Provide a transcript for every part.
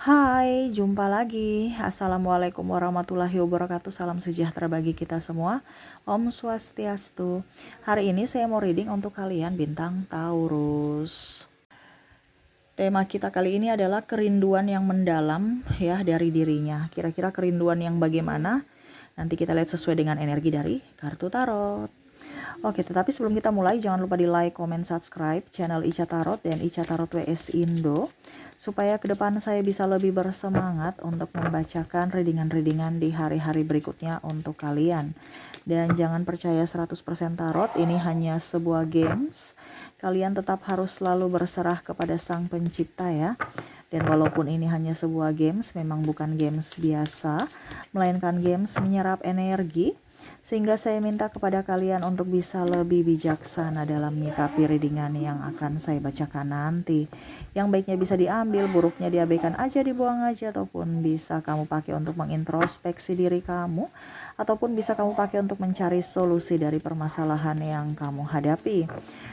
Hai, jumpa lagi. Assalamualaikum warahmatullahi wabarakatuh. Salam sejahtera bagi kita semua. Om Swastiastu. Hari ini saya mau reading untuk kalian bintang Taurus. Tema kita kali ini adalah kerinduan yang mendalam ya dari dirinya. Kira-kira kerinduan yang bagaimana? Nanti kita lihat sesuai dengan energi dari kartu tarot. Oke, tetapi sebelum kita mulai, jangan lupa di like, comment, subscribe channel Ica Tarot dan Ica Tarot WS Indo, supaya ke depan saya bisa lebih bersemangat untuk membacakan readingan-readingan di hari-hari berikutnya untuk kalian. Dan jangan percaya 100% tarot, ini hanya sebuah games. Kalian tetap harus selalu berserah kepada Sang Pencipta ya. Dan walaupun ini hanya sebuah games, memang bukan games biasa, melainkan games menyerap energi, sehingga saya minta kepada kalian untuk bisa lebih bijaksana dalam menyikapi readingan yang akan saya bacakan nanti. Yang baiknya bisa diambil, buruknya diabaikan aja, dibuang aja, ataupun bisa kamu pakai untuk mengintrospeksi diri kamu, ataupun bisa kamu pakai untuk mencari solusi dari permasalahan yang kamu hadapi.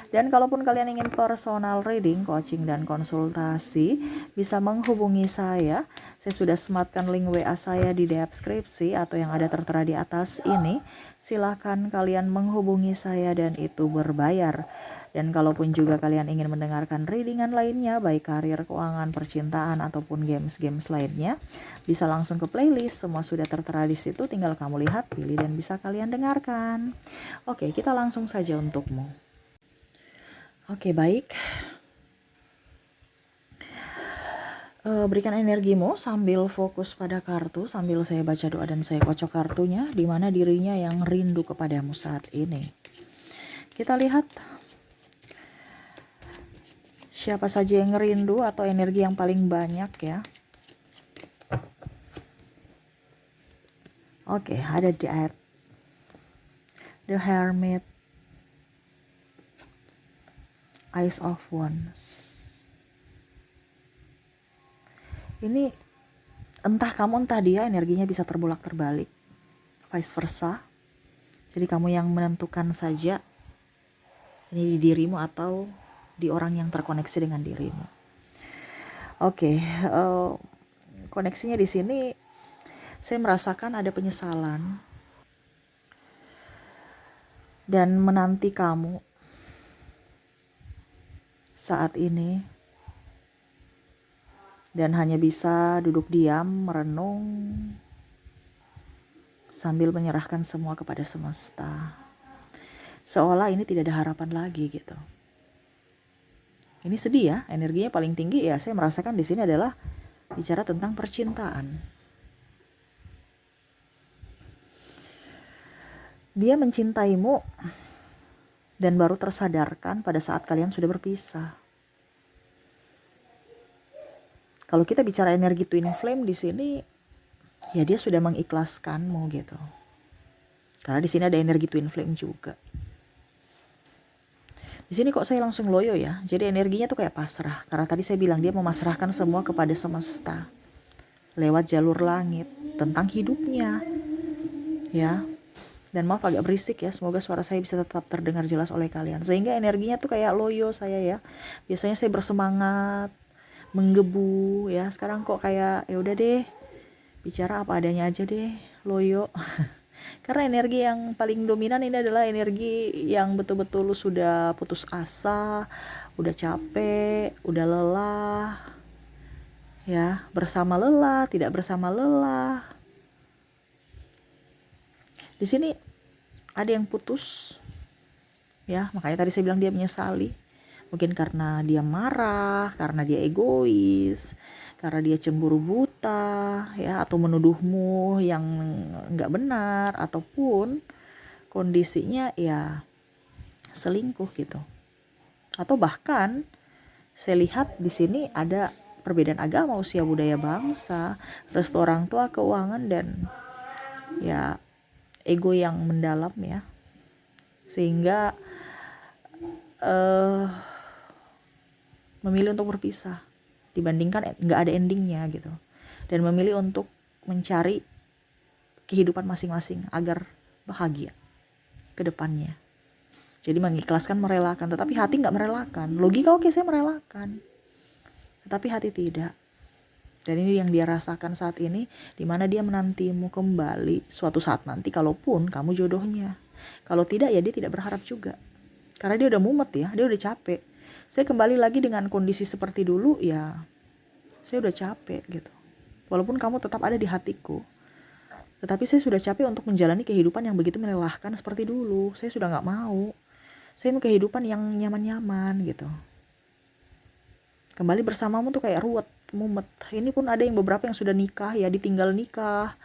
Dan kalaupun kalian ingin personal reading, coaching, dan konsultasi, bisa menghubungi saya. Saya sudah sematkan link WA saya di deskripsi atau yang ada tertera di atas ini. Silahkan kalian menghubungi saya dan itu berbayar. Dan kalaupun juga kalian ingin mendengarkan readingan lainnya, baik karir, keuangan, percintaan, ataupun games-games lainnya, bisa langsung ke playlist. Semua sudah tertera di situ, tinggal kamu lihat, pilih, dan bisa kalian dengarkan. Oke, kita langsung saja untukmu. Oke, baik. Berikan energimu sambil fokus pada kartu, sambil saya baca doa dan saya kocok kartunya, di mana dirinya yang rindu kepadamu saat ini. Kita lihat siapa saja yang rindu atau energi yang paling banyak ya. Oke, ada The Hermit, Ace of Wands. Ini entah kamu entah dia, energinya bisa terbolak terbalik, vice versa. Jadi kamu yang menentukan saja ini di dirimu atau di orang yang terkoneksi dengan dirimu. Oke, koneksinya di sini saya merasakan ada penyesalan dan menanti kamu saat ini, dan hanya bisa duduk diam, merenung, sambil menyerahkan semua kepada semesta. Seolah ini tidak ada harapan lagi gitu. Ini sedih ya, energinya paling tinggi ya. Saya merasakan di sini adalah bicara tentang percintaan. Dia mencintaimu dan baru tersadarkan pada saat kalian sudah berpisah. Kalau kita bicara energi twin flame di sini, ya dia sudah mengikhlaskanmu gitu. Karena di sini ada energi twin flame juga. Di sini kok saya langsung loyo ya. Jadi energinya tuh kayak pasrah. Karena tadi saya bilang dia memasrahkan semua kepada semesta lewat jalur langit tentang hidupnya. Ya. Dan maaf agak berisik ya, semoga suara saya bisa tetap terdengar jelas oleh kalian. Sehingga energinya tuh kayak loyo saya ya. Biasanya saya bersemangat, menggebu ya. Sekarang kok kayak ya udah deh, bicara apa adanya aja deh, loyo. Karena energi yang paling dominan ini adalah energi yang betul-betul sudah putus asa, udah capek, udah lelah. Ya, bersama lelah, tidak bersama lelah. Di sini ada yang putus, ya makanya tadi saya bilang dia menyesali. Mungkin karena dia marah, karena dia egois, karena dia cemburu buta, ya atau menuduhmu yang nggak benar, ataupun kondisinya ya selingkuh gitu. Atau bahkan saya lihat di sini ada perbedaan agama, usia, budaya, bangsa, restu orang tua, keuangan, dan ya ego yang mendalam ya, sehingga memilih untuk berpisah dibandingkan nggak ada endingnya gitu, dan memilih untuk mencari kehidupan masing-masing agar bahagia ke depannya. Jadi mengikhlaskan, merelakan, tetapi hati nggak merelakan. Logika oke, saya merelakan, tetapi hati tidak. Dan ini yang dia rasakan saat ini, dimana dia menantimu kembali suatu saat nanti kalaupun kamu jodohnya. Kalau tidak ya dia tidak berharap juga. Karena dia udah mumet ya, dia udah capek. Saya kembali lagi dengan kondisi seperti dulu ya, saya udah capek gitu. Walaupun kamu tetap ada di hatiku, tetapi saya sudah capek untuk menjalani kehidupan yang begitu melelahkan seperti dulu. Saya sudah gak mau. Saya mau kehidupan yang nyaman-nyaman gitu. Kembali bersamamu tuh kayak ruwet, mumet. Ini pun ada yang beberapa yang sudah nikah ya, ditinggal nikah.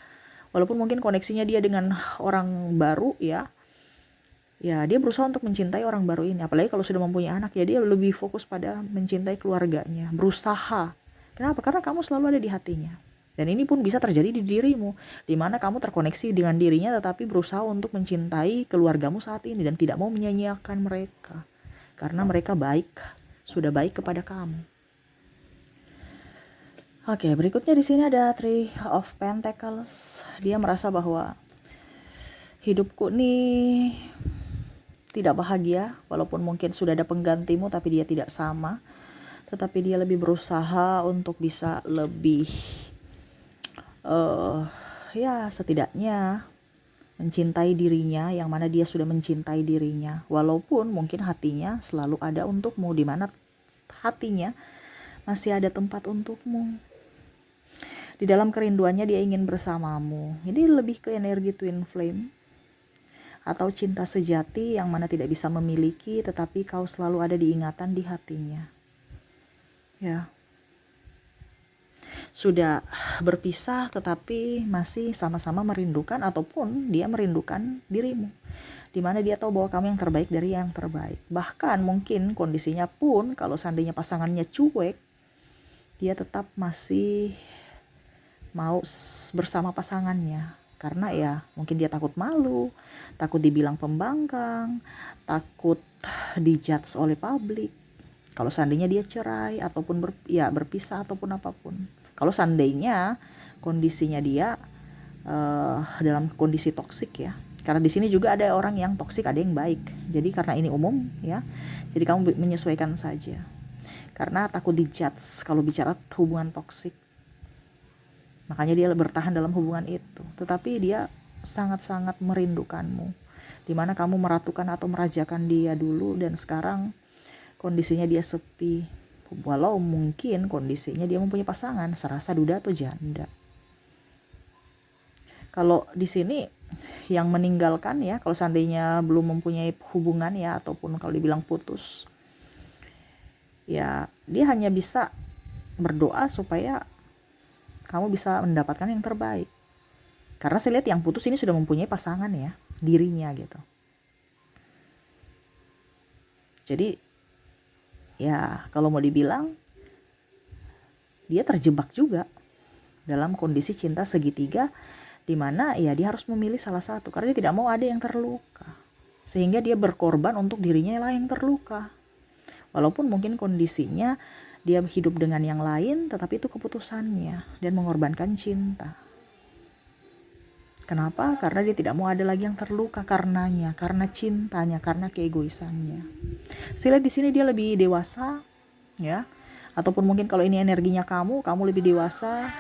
Walaupun mungkin koneksinya dia dengan orang baru ya. Ya dia berusaha untuk mencintai orang baru ini. Apalagi kalau sudah mempunyai anak ya dia lebih fokus pada mencintai keluarganya. Berusaha. Kenapa? Karena kamu selalu ada di hatinya. Dan ini pun bisa terjadi di dirimu. Dimana kamu terkoneksi dengan dirinya tetapi berusaha untuk mencintai keluargamu saat ini. Dan tidak mau menyanyiakan mereka. Karena mereka baik. Sudah baik kepada kamu. Oke, berikutnya di sini ada Three of Pentacles. Dia merasa bahwa hidupku nih tidak bahagia, walaupun mungkin sudah ada penggantimu tapi dia tidak sama. Tetapi dia lebih berusaha untuk bisa lebih ya setidaknya mencintai dirinya, yang mana dia sudah mencintai dirinya. Walaupun mungkin hatinya selalu ada untukmu, di mana hatinya masih ada tempat untukmu. Di dalam kerinduannya dia ingin bersamamu. Ini lebih ke energi twin flame atau cinta sejati yang mana tidak bisa memiliki tetapi kau selalu ada diingatan di hatinya. Ya. Sudah berpisah tetapi masih sama-sama merindukan ataupun dia merindukan dirimu. Di mana dia tahu bahwa kamu yang terbaik dari yang terbaik. Bahkan mungkin kondisinya pun kalau seandainya pasangannya cuek, dia tetap masih mau bersama pasangannya. Karena ya mungkin dia takut malu, takut dibilang pembangkang, takut dijudge oleh publik. Kalau seandainya dia cerai ataupun berpisah ataupun apapun. Kalau seandainya kondisinya dia dalam kondisi toksik ya. Karena di sini juga ada orang yang toksik, ada yang baik. Jadi karena ini umum ya. Jadi kamu menyesuaikan saja. Karena takut dijudge kalau bicara hubungan toksik. Makanya dia bertahan dalam hubungan itu. Tetapi dia sangat-sangat merindukanmu. Dimana kamu meratukan atau merajakan dia dulu dan sekarang kondisinya dia sepi. Walau mungkin kondisinya dia mempunyai pasangan, serasa duda atau janda. Kalau di sini yang meninggalkan ya, kalau seandainya belum mempunyai hubungan ya, ataupun kalau dibilang putus, ya dia hanya bisa berdoa supaya kamu bisa mendapatkan yang terbaik. Karena saya lihat yang putus ini sudah mempunyai pasangan ya, dirinya gitu. Jadi ya kalau mau dibilang dia terjebak juga dalam kondisi cinta segitiga, di mana ya dia harus memilih salah satu karena dia tidak mau ada yang terluka. Sehingga dia berkorban untuk dirinya lah yang terluka. Walaupun mungkin kondisinya dia hidup dengan yang lain, tetapi itu keputusannya dan mengorbankan cinta. Kenapa? Karena dia tidak mau ada lagi yang terluka karenanya, karena cintanya, karena keegoisannya. Saya lihat di sini dia lebih dewasa, ya. Ataupun mungkin kalau ini energinya kamu lebih dewasa.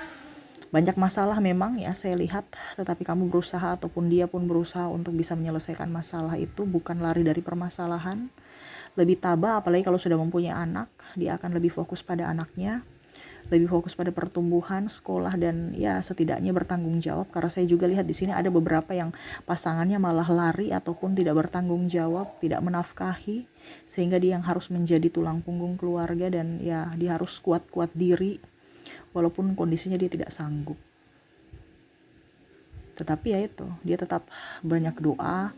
Banyak masalah memang ya saya lihat, tetapi kamu berusaha ataupun dia pun berusaha untuk bisa menyelesaikan masalah itu, bukan lari dari permasalahan. Lebih tabah, apalagi kalau sudah mempunyai anak, dia akan lebih fokus pada anaknya, lebih fokus pada pertumbuhan, sekolah, dan ya setidaknya bertanggung jawab. Karena saya juga lihat di sini ada beberapa yang pasangannya malah lari ataupun tidak bertanggung jawab, tidak menafkahi, sehingga dia yang harus menjadi tulang punggung keluarga dan ya dia harus kuat-kuat diri walaupun kondisinya dia tidak sanggup. Tetapi ya itu, dia tetap banyak doa.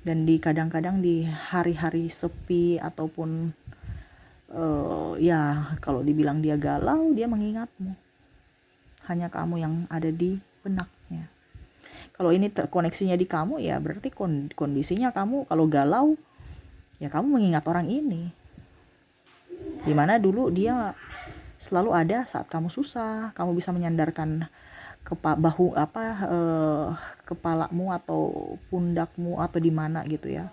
Dan kadang-kadang di hari-hari sepi ataupun ya kalau dibilang dia galau, dia mengingatmu. Hanya kamu yang ada di benaknya. Kalau ini koneksinya di kamu ya berarti kondisinya kamu kalau galau ya kamu mengingat orang ini. Dimana dulu dia selalu ada saat kamu susah, kamu bisa menyandarkan kepalamu atau pundakmu atau di mana gitu ya,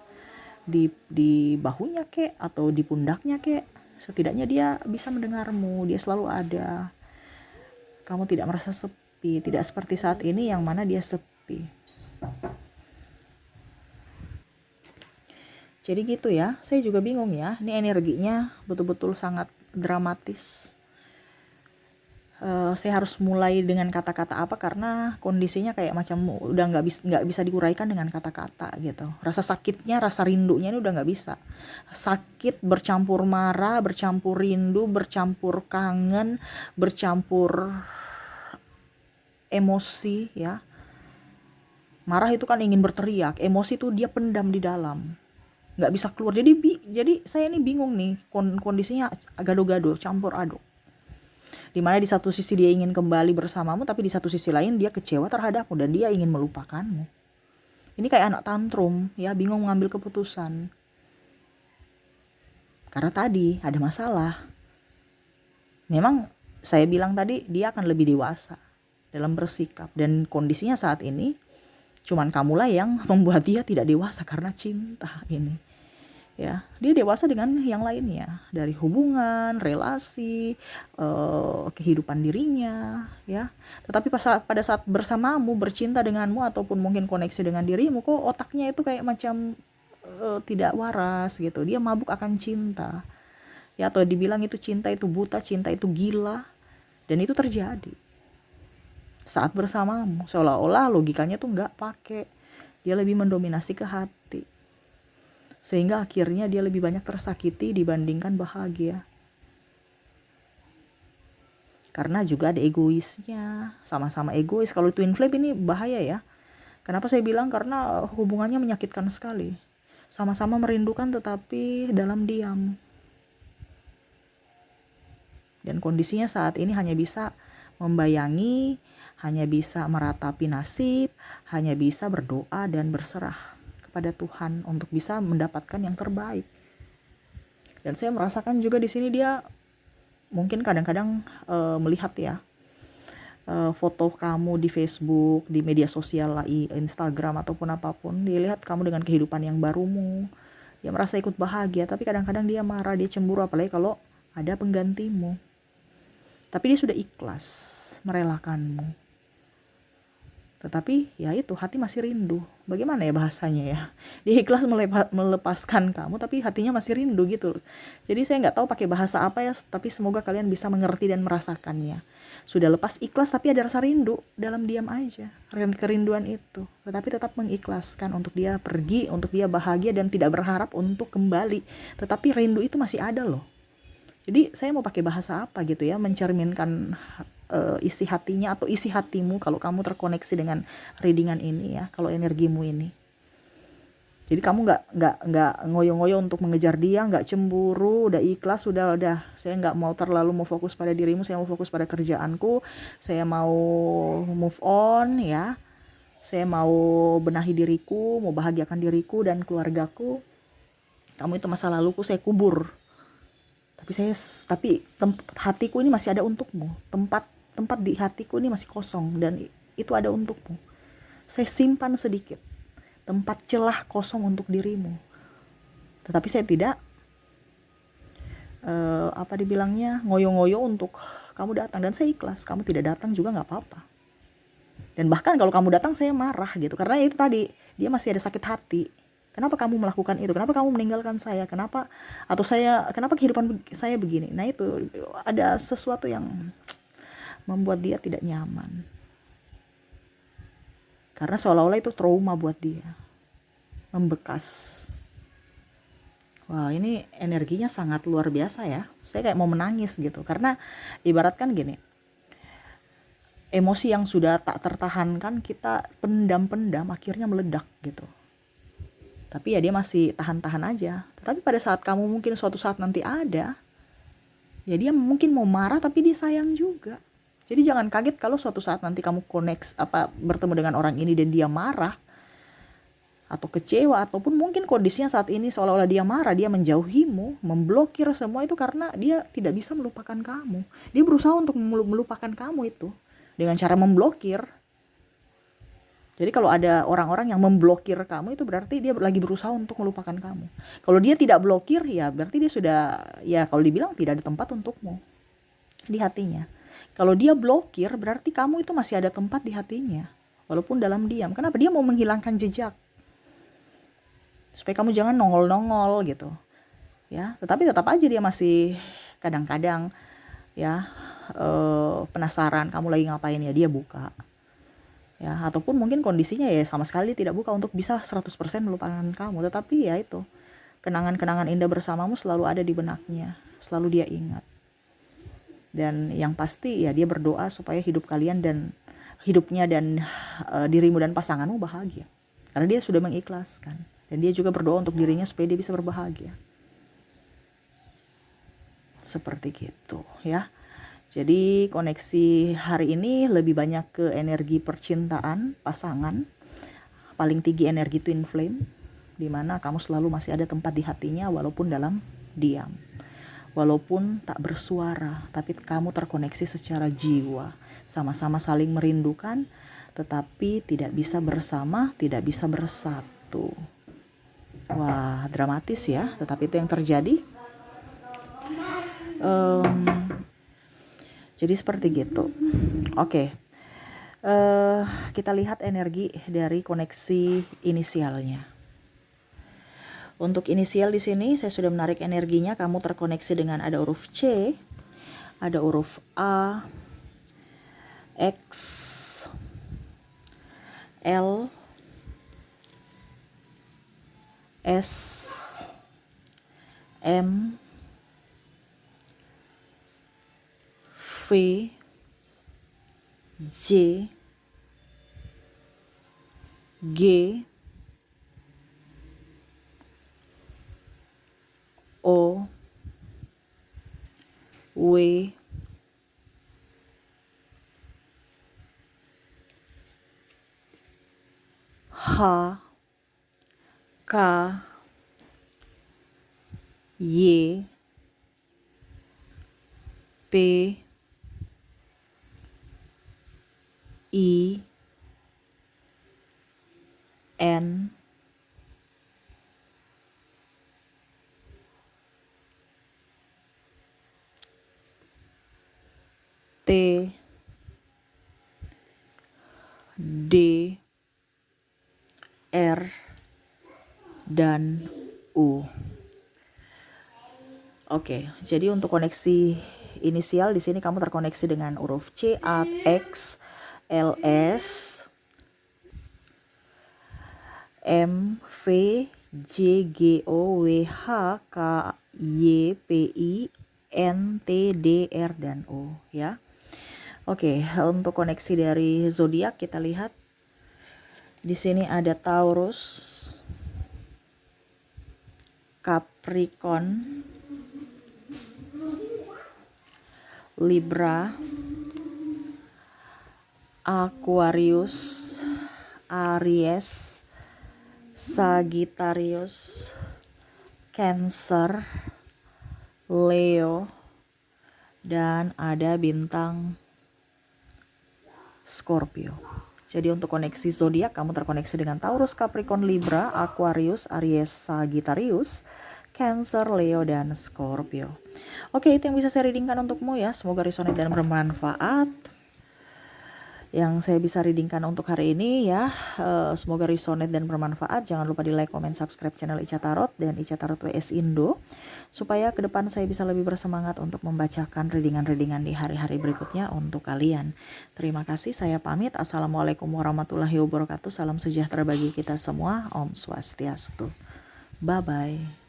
di bahunya kek atau di pundaknya kek, setidaknya dia bisa mendengarmu, dia selalu ada. kamu tidak merasa sepi, tidak seperti saat ini yang mana dia sepi. Jadi gitu ya, saya juga bingung ya, ini energinya betul-betul sangat dramatis. Saya harus mulai dengan kata-kata apa karena kondisinya kayak macam udah nggak bisa diuraikan dengan kata-kata gitu. Rasa sakitnya, rasa rindunya ini udah nggak bisa. Sakit bercampur marah, bercampur rindu, bercampur kangen, bercampur emosi ya. Marah itu kan ingin berteriak, emosi itu dia pendam di dalam, nggak bisa keluar. Jadi saya ini bingung nih, kondisinya gado-gado, campur aduk. Dimana di satu sisi dia ingin kembali bersamamu, tapi di satu sisi lain dia kecewa terhadapmu dan dia ingin melupakanmu. Ini kayak anak tantrum ya, bingung mengambil keputusan. Karena tadi ada masalah. Memang saya bilang tadi dia akan lebih dewasa dalam bersikap, dan kondisinya saat ini cuman kamulah yang membuat dia tidak dewasa karena cinta ini. Ya, dia dewasa dengan yang lainnya, dari hubungan, relasi, kehidupan dirinya, ya. Tetapi pada saat bersamamu, bercinta denganmu, ataupun mungkin koneksi dengan dirimu, kok otaknya itu kayak macam tidak waras gitu. Dia mabuk akan cinta, ya, atau dibilang itu cinta itu buta, cinta itu gila, dan itu terjadi saat bersamamu. Seolah-olah logikanya tuh nggak pakai, dia lebih mendominasi ke hati. Sehingga akhirnya dia lebih banyak tersakiti dibandingkan bahagia. Karena juga ada egoisnya, sama-sama egois. Kalau twin flame ini bahaya ya. Kenapa saya bilang? Karena hubungannya menyakitkan sekali. Sama-sama merindukan tetapi dalam diam. Dan kondisinya saat ini hanya bisa membayangi, hanya bisa meratapi nasib, hanya bisa berdoa dan berserah pada Tuhan untuk bisa mendapatkan yang terbaik. Dan saya merasakan juga di sini dia mungkin kadang-kadang melihat ya foto kamu di Facebook, di media sosial lah, Instagram ataupun apapun, dia lihat kamu dengan kehidupan yang barumu, dia merasa ikut bahagia, tapi kadang-kadang dia marah, dia cemburu, apalagi kalau ada penggantimu. Tapi dia sudah ikhlas merelakanmu. Tetapi ya itu, hati masih rindu. Bagaimana ya bahasanya ya? Dia ikhlas melepaskan kamu, tapi hatinya masih rindu gitu. Jadi saya nggak tahu pakai bahasa apa ya, tapi semoga kalian bisa mengerti dan merasakannya. Sudah lepas ikhlas, tapi ada rasa rindu dalam diam aja. Kerinduan itu. Tetapi tetap mengikhlaskan untuk dia pergi, untuk dia bahagia dan tidak berharap untuk kembali. Tetapi rindu itu masih ada loh. Jadi saya mau pakai bahasa apa gitu ya, mencerminkan isi hatinya atau isi hatimu kalau kamu terkoneksi dengan readingan ini ya, kalau energimu ini. Jadi kamu nggak ngoyo-ngoyo untuk mengejar dia, nggak cemburu, udah ikhlas, udah saya nggak mau terlalu mau fokus pada dirimu, saya mau fokus pada kerjaanku, saya mau move on ya, saya mau benahi diriku, mau bahagiakan diriku dan keluargaku. Kamu itu masa laluku saya kubur. Tapi hatiku ini masih ada untukmu. Tempat di hatiku ini masih kosong dan itu ada untukmu. Saya simpan sedikit tempat celah kosong untuk dirimu. Tetapi saya tidak ngoyo-ngoyo untuk kamu datang, dan saya ikhlas. Kamu tidak datang juga nggak apa-apa. Dan bahkan kalau kamu datang saya marah gitu, karena itu tadi dia masih ada sakit hati. Kenapa kamu melakukan itu? Kenapa kamu meninggalkan saya? Kenapa kehidupan saya begini? Nah itu ada sesuatu yang membuat dia tidak nyaman. Karena seolah-olah itu trauma buat dia. Membekas. Wah, ini energinya sangat luar biasa ya. Saya kayak mau menangis gitu. Karena ibaratkan gini, emosi yang sudah tak tertahankan kita pendam-pendam akhirnya meledak gitu. Tapi ya dia masih tahan-tahan aja. Tapi pada saat kamu mungkin suatu saat nanti ada, ya dia mungkin mau marah tapi dia sayang juga. Jadi jangan kaget kalau suatu saat nanti kamu bertemu dengan orang ini dan dia marah atau kecewa, ataupun mungkin kondisinya saat ini seolah-olah dia marah, dia menjauhimu, memblokir semua itu karena dia tidak bisa melupakan kamu. Dia berusaha untuk melupakan kamu itu dengan cara memblokir. Jadi kalau ada orang-orang yang memblokir kamu, itu berarti dia lagi berusaha untuk melupakan kamu. Kalau dia tidak blokir, ya berarti dia sudah, ya kalau dibilang tidak ada tempat untukmu di hatinya. Kalau dia blokir, berarti kamu itu masih ada tempat di hatinya, walaupun dalam diam. Kenapa? Dia mau menghilangkan jejak, supaya kamu jangan nongol-nongol gitu ya. Tetapi tetap aja dia masih kadang-kadang ya penasaran kamu lagi ngapain, ya dia buka ya. Ataupun mungkin kondisinya ya sama sekali tidak buka untuk bisa 100% melupakan kamu, tetapi ya itu, kenangan-kenangan indah bersamamu selalu ada di benaknya, selalu dia ingat. Dan yang pasti ya dia berdoa supaya hidup kalian dan hidupnya dan dirimu dan pasanganmu bahagia, karena dia sudah mengikhlaskan. Dan dia juga berdoa untuk dirinya supaya dia bisa berbahagia. Seperti gitu ya. Jadi koneksi hari ini lebih banyak ke energi percintaan pasangan. Paling tinggi energi twin flame, dimana kamu selalu masih ada tempat di hatinya walaupun dalam diam. Walaupun tak bersuara, tapi kamu terkoneksi secara jiwa. Sama-sama saling merindukan, tetapi tidak bisa bersama, tidak bisa bersatu. Wah, dramatis ya, tetapi itu yang terjadi. Jadi seperti gitu. Oke. Kita lihat energi dari koneksi inisialnya. Untuk inisial di sini saya sudah menarik energinya. Kamu terkoneksi dengan ada huruf C, ada huruf A, X, L, S, M, V, J, G, O, W, H, K, Y, P, I, N, T, D, R, dan U. Oke, jadi untuk koneksi inisial di sini kamu terkoneksi dengan huruf C, A, X, L, S, M, V, J, G, O, W, H, K, Y, P, I, N, T, D, R, dan O ya. Oke, untuk koneksi dari zodiak kita lihat. Di sini ada Taurus, Capricorn, Libra, Aquarius, Aries, Sagittarius, Cancer, Leo, dan ada bintang Scorpio. Jadi untuk koneksi zodiak kamu terkoneksi dengan Taurus, Capricorn, Libra, Aquarius, Aries, Sagittarius, Cancer, Leo, dan Scorpio. Oke, itu yang bisa saya readingkan untukmu ya. Semoga resonate dan bermanfaat. Yang saya bisa readingkan untuk hari ini ya. Semoga resonate dan bermanfaat. Jangan lupa di like, comment, subscribe channel Ica Tarot dan Ica Tarot WS Indo, supaya ke depan saya bisa lebih bersemangat untuk membacakan readingan-readingan di hari-hari berikutnya untuk kalian. Terima kasih, saya pamit. Assalamualaikum warahmatullahi wabarakatuh. Salam sejahtera bagi kita semua. Om Swastiastu. Bye-bye.